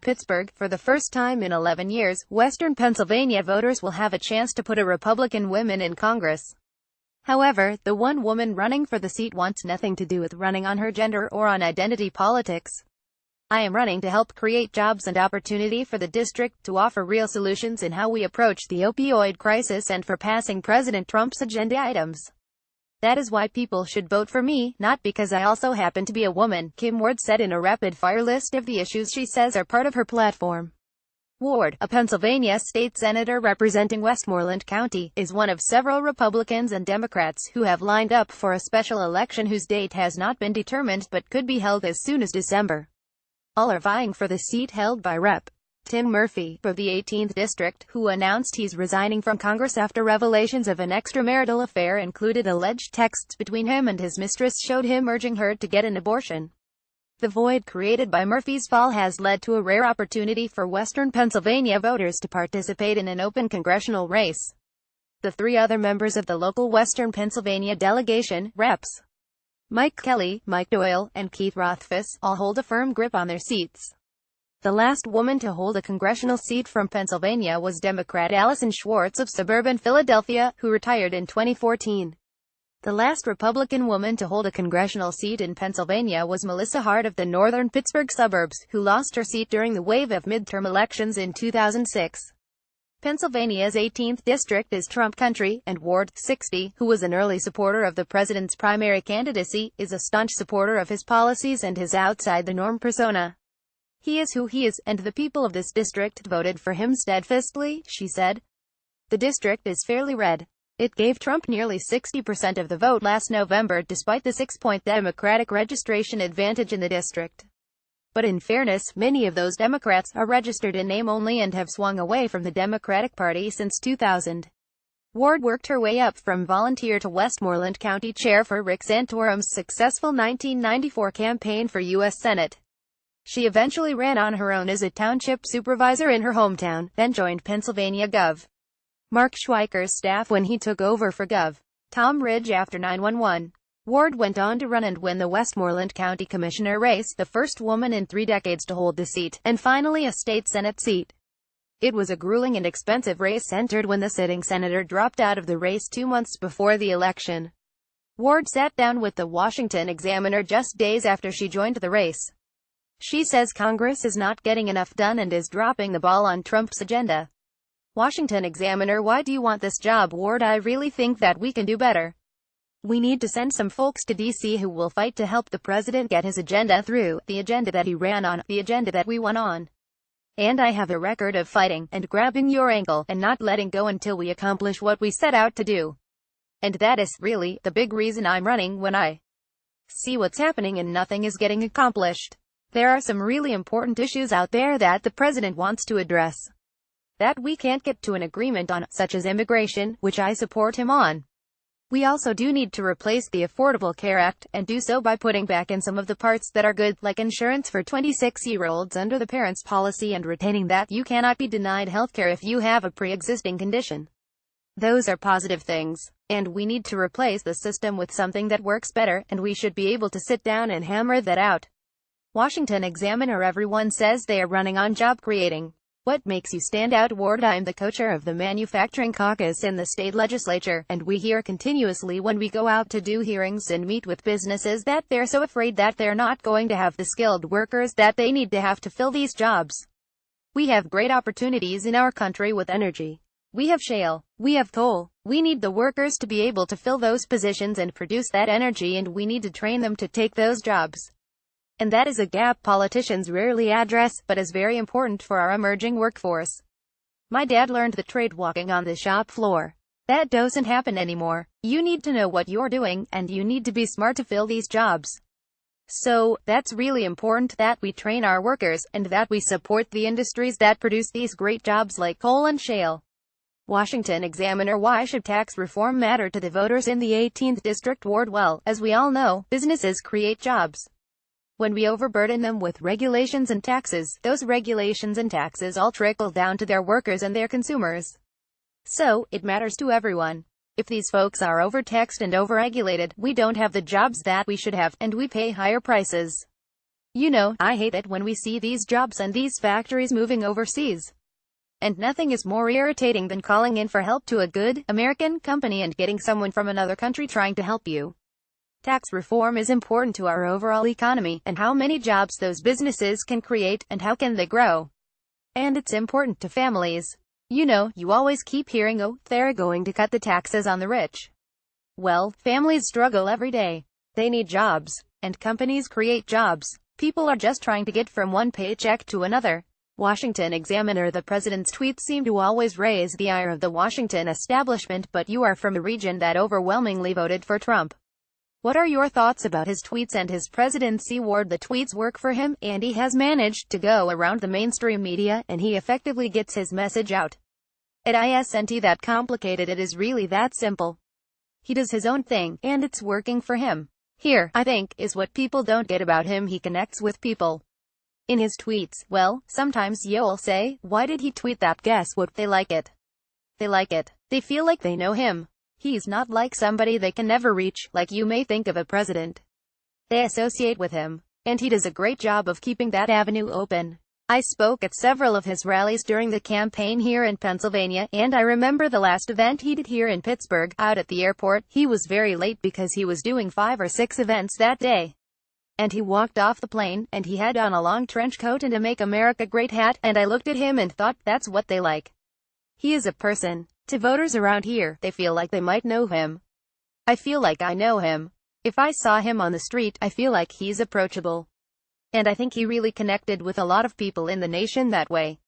Pittsburgh, for the first time in 11 years, Western Pennsylvania voters will have a chance to put a Republican woman in Congress. However, the one woman running for the seat wants nothing to do with running on her gender or on identity politics. "I am running to help create jobs and opportunity for the district, to offer real solutions in how we approach the opioid crisis and for passing President Trump's agenda items. That is why people should vote for me, not because I also happen to be a woman," Kim Ward said in a rapid-fire list of the issues she says are part of her platform. Ward, a Pennsylvania state senator representing Westmoreland County, is one of several Republicans and Democrats who have lined up for a special election whose date has not been determined but could be held as soon as December. All are vying for the seat held by Rep. Tim Murphy, for the 18th District, who announced he's resigning from Congress after revelations of an extramarital affair included alleged texts between him and his mistress showed him urging her to get an abortion. The void created by Murphy's fall has led to a rare opportunity for Western Pennsylvania voters to participate in an open congressional race. The three other members of the local Western Pennsylvania delegation, Reps. Mike Kelly, Mike Doyle, and Keith Rothfuss, all hold a firm grip on their seats. The last woman to hold a congressional seat from Pennsylvania was Democrat Allison Schwartz of suburban Philadelphia, who retired in 2014. The last Republican woman to hold a congressional seat in Pennsylvania was Melissa Hart of the northern Pittsburgh suburbs, who lost her seat during the wave of midterm elections in 2006. Pennsylvania's 18th district is Trump country, and Ward, 60, who was an early supporter of the president's primary candidacy, is a staunch supporter of his policies and his outside-the-norm persona. "He is who he is, and the people of this district voted for him steadfastly," she said. "The district is fairly red. It gave Trump nearly 60% of the vote last November despite the 6-point Democratic registration advantage in the district. But in fairness, many of those Democrats are registered in name only and have swung away from the Democratic Party since 2000. Ward worked her way up from volunteer to Westmoreland County Chair for Rick Santorum's successful 1994 campaign for U.S. Senate. She eventually ran on her own as a township supervisor in her hometown, then joined Pennsylvania Gov. Mark Schweiker's staff when he took over for Gov. Tom Ridge after 9/11. Ward went on to run and win the Westmoreland County Commissioner race, the first woman in 3 decades to hold the seat, and finally a state Senate seat. It was a grueling and expensive race entered when the sitting senator dropped out of the race 2 months before the election. Ward sat down with the Washington Examiner just days after she joined the race. She says Congress is not getting enough done and is dropping the ball on Trump's agenda. Washington Examiner: "Why do you want this job, Ward? I really think that we can do better. We need to send some folks to D.C. who will fight to help the president get his agenda through, the agenda that he ran on, the agenda that we won on. And I have a record of fighting, and grabbing your ankle, and not letting go until we accomplish what we set out to do. And that is, really, the big reason I'm running when I see what's happening and nothing is getting accomplished. There are some really important issues out there that the president wants to address that we can't get to an agreement on, such as immigration, which I support him on. We also do need to replace the Affordable Care Act, and do so by putting back in some of the parts that are good, like insurance for 26-year-olds under the parents' policy and retaining that you cannot be denied healthcare if you have a pre-existing condition. Those are positive things. And we need to replace the system with something that works better, and we should be able to sit down and hammer that out." Washington Examiner: "Everyone says they are running on job creating. What makes you stand out, Ward?" "I'm the co-chair of the Manufacturing Caucus in the state legislature, and we hear continuously when we go out to do hearings and meet with businesses that they're so afraid that they're not going to have the skilled workers that they need to have to fill these jobs. We have great opportunities in our country with energy. We have shale. We have coal. We need the workers to be able to fill those positions and produce that energy, and we need to train them to take those jobs. And that is a gap politicians rarely address, but is very important for our emerging workforce. My dad learned the trade walking on the shop floor. That doesn't happen anymore. You need to know what you're doing, and you need to be smart to fill these jobs. So, that's really important, that we train our workers, and that we support the industries that produce these great jobs like coal and shale." Washington Examiner: "Why should tax reform matter to the voters in the 18th District, Ward?" "Well, as we all know, businesses create jobs. When we overburden them with regulations and taxes, those regulations and taxes all trickle down to their workers and their consumers. So, it matters to everyone. If these folks are overtaxed and overregulated, we don't have the jobs that we should have, and we pay higher prices. You know, I hate it when we see these jobs and these factories moving overseas. And nothing is more irritating than calling in for help to a good American company and getting someone from another country trying to help you. Tax reform is important to our overall economy, and how many jobs those businesses can create, and how can they grow. And it's important to families. You know, you always keep hearing, oh, they're going to cut the taxes on the rich. Well, families struggle every day. They need jobs. And companies create jobs. People are just trying to get from one paycheck to another. Washington Examiner. The president's tweets seem to always raise the ire of the Washington establishment, but you are from a region that overwhelmingly voted for Trump. What are your thoughts about his tweets and his presidency? Ward. The tweets work for him, and he has managed to go around the mainstream media, and he effectively gets his message out. It isn't that complicated, it is really that simple. He does his own thing, and it's working for him. Here, I think, is what people don't get about him: he connects with people. In his tweets, well, sometimes you'll say, why did he tweet that? Guess what? They like it. They like it. They feel like they know him. He's not like somebody they can never reach, like you may think of a president. They associate with him. And he does a great job of keeping that avenue open. I spoke at several of his rallies during the campaign here in Pennsylvania, and I remember the last event he did here in Pittsburgh, out at the airport. He was very late because he was doing 5 or 6 events that day. And he walked off the plane, and he had on a long trench coat and a Make America Great hat, and I looked at him and thought, that's what they like. He is a person. To voters around here, they feel like they might know him. I feel like I know him. If I saw him on the street, I feel like he's approachable. And I think he really connected with a lot of people in the nation that way.